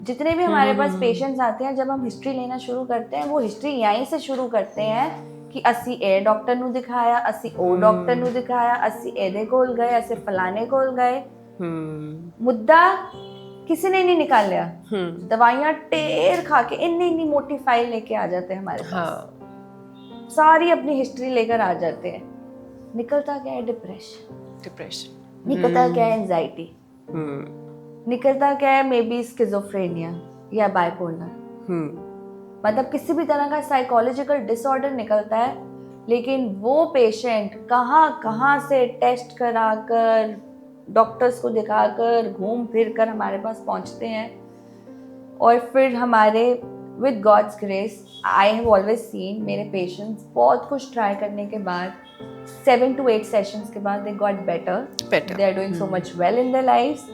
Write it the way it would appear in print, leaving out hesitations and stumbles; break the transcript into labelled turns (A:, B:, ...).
A: जितने भी हमारे पास पेशेंट्स आते हैं, जब हम हिस्ट्री लेना शुरू करते हैं, वो हिस्ट्री यहीं से शुरू करते हैं कि ਅਸੀਂ ਇਹ ਡਾਕਟਰ ਨੂੰ ਦਿਖਾਇਆ, ਅਸੀਂ ਉਹ ਡਾਕਟਰ ਨੂੰ ਦਿਖਾਇਆ, ਅਸੀਂ ਇਹਦੇ ਕੋਲ ਗਏ, ਅਸੀਂ ਫਲਾਣੇ ਕੋਲ ਗਏ। ਮੁੱਦਾ किसी ने नहीं निकाल लिया। दवाइयाँ टेर खा के इतनी मोटी फाइल लेके आ जाते हैं हमारे पास, सारी अपनी हिस्ट्री लेकर आ जाते हैं। निकलता क्या है? डिप्रेशन निकलता क्या है? एंजाइटी निकलता क्या है? मे बी स्किज़ोफ्रेनिया या बाइपोलर, मतलब किसी भी तरह का साइकोलॉजिकल डिसऑर्डर निकलता है। लेकिन वो पेशेंट कहाँ से टेस्ट कराकर, डॉक्टर्स को दिखाकर, घूम फिर कर हमारे पास पहुंचते हैं। और फिर हमारे with God's grace, I have always seen मेरे पेशेंट्स बहुत कुछ ट्राई करने के बाद 7 to 8 सेशंस के बाद they got better, they are doing so much well in their lives.